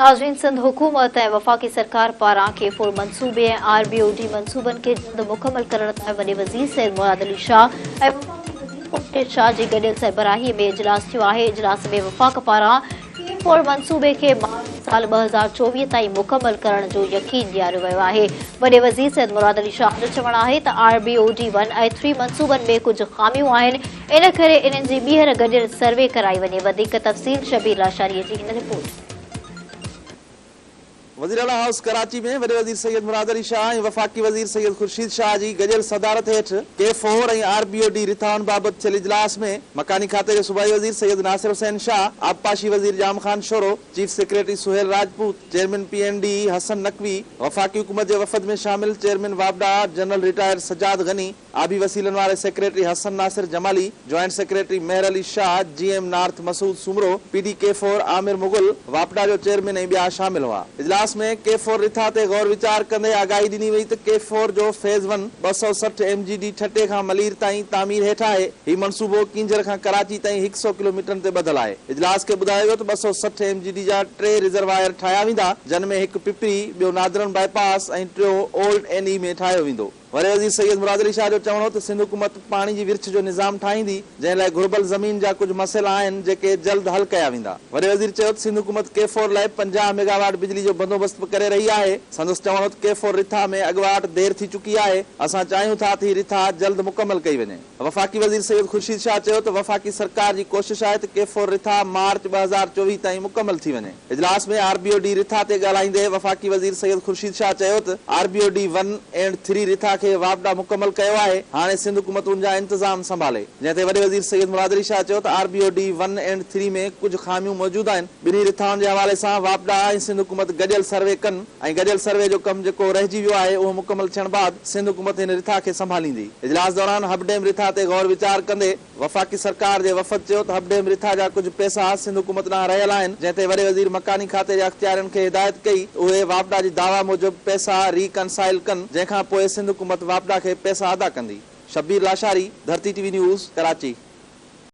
नाज़रीन, सिंध हुकूमत ऐं वफ़ाक़ी सरकार पारां K4 मंसूबे ऐं RBOD मंसूबनि खे जल्द मुकमल करण ताईं वॾे वज़ीर सैयद मुराद अली शाह ऐं वफ़ाक़ी वज़ीर खुर्शीद शाह जी गॾियल सरबराही में इजलास थियो आहे। इजलास में वफ़ाक़ पारां K4 मंसूबे खे मार्च साल 2024 ताईं मुकमल करण जो यकीन ॾियारियो वियो आहे। वॾे वज़ीर सैयद मुराद अली शाह जो चवणु आहे त RBOD 1 ऐं 3 मंसूबनि में कुझु ख़ामियूं आहिनि, इन करे इन्हनि जी ॿीहर गॾियल सर्वे कराई वञे। वधीक तफ़सील शबीर लाशारीअ जी हिन रिपोर्ट। वज़ीर आला हाउस कराची में वॾे वज़ीर सैयद मुराद अली शाह ऐं वफ़ाक़ी वज़ीर सैयद खुर्शीद शाह जी गॾियल सदारत हेठि K4 ऐं RBOD रिथाउनि बाबति थियल इजलास में मकानी खाते जो सूबाई वज़ीर सैयद नासिर हुसैन शाह, आबपाशी वज़ीर Jam Khan Shoro, chief secretary Sohail Rajput, chairman PND Hassan Naqvi, वफ़ाक़ी हुकूमत जे वफ़द में शामिल चेयरमैन वाबडा जनरल रिटायर सजाद गनी, आबी वसीलनि वारे secretary Hassan Nasir Jamali, joint secretary Mehar Ali Shah, GM north Masood Soomro, PD K4 Aamir Mughal, वापडा जो चेयरमैन ऐं ॿिया शामिल हुआ। इजलास में K4 रिथा ते गौर विचार कंदे आगाही ॾिनी वई त K4 जो फेज़ 1 260 MGD ठटे खां मलीर ताईं तामीर हेठि आहे। ही मनसूबो किंजर खां कराची ताईं 100 किलोमीटर ते ॿधल आहे। इजलास खे ॿुधायो वियो त 260 MGD जा 3 रिजर्वायर ठाहिया वेंदा, जिन में हिकु पिपरी, ॿियो नादरन बाईपास ऐं टियों ओल्ड NE में ठाहियो वेंदो। वॾे वज़ीर सैयद मुराद अली शाह जो चवणो त सिंध हुकूमत पाणी जी विर्छ जो निज़ाम ठाहींदी, जंहिं लाइ घुर्बल ज़मीन जा कुझु मसइला आहिनि जेके जल्द हल कया वेंदा। वॾे वज़ीर चयो त सिंध हुकूमत K4 लाइ 50 मेगावाट बिजली जो बंदोबस्त करे रही आहे। संदसि चवणो त K4 रिथा में अॻुवाट देर थी चुकी आहे। असां चाहियूं था त ही रिथा जल्द मुकमल कई वञे। वफ़ाक़ी वज़ीर सैयद खुर्शीद शाह चयो त वफ़ाक़ी सरकार जी कोशिश आहे त K4 रिथा मार्च 2024 ताईं मुकमल थी वञे। इजलास में RBOD रिथा ते ॻाल्हाईंदे वफ़ाक़ी वज़ीर सैयद खुर्शीद शाह चयो त RBOD 1 ऐं 3 रिथा खे वापडा मुकमल कयो आहे। हाणे सिंध हुकूमत उनजा इंतजाम संभाले। जंहिं ते वॾे वज़ीर सैयद मुराद अली शाह चयो त RBOD 1 ऐं 3 में कुझु ख़ामियूं मौजूद आहिनि। ॿिन्ही रिथाउनि जे हवाले सां वापडा ऐं सिंध हुकूमत गॾियल सर्वे कनि ऐं गॾियल सर्वे जो कमु जेको रहिजी वियो आहे उहो मुकमल थियण बाद सिंध हुकूमत हिन रिथा खे संभालींदी। इजलास दौरान हबडेम रिथा ते गौर विचार कंदे वफ़ाक़ी सरकार जे वफ़द चयो त हबडेम रिथा जा कुझु पैसा सिंध हुकूमत ॾांहुं रहियल आहिनि। जंहिं ते वॾे वज़ीर मकानी खाते जे अख़्तियारनि खे हिदायत कई उहे वापडा जी दावा मूजिबि पैसा रिकनसाइल कनि, जंहिंखां पोइ सिंध हुकूमत वापडा खे पैसा अदा कंदी। शबीर लाशारी, धरती TV न्यूज़, कराची।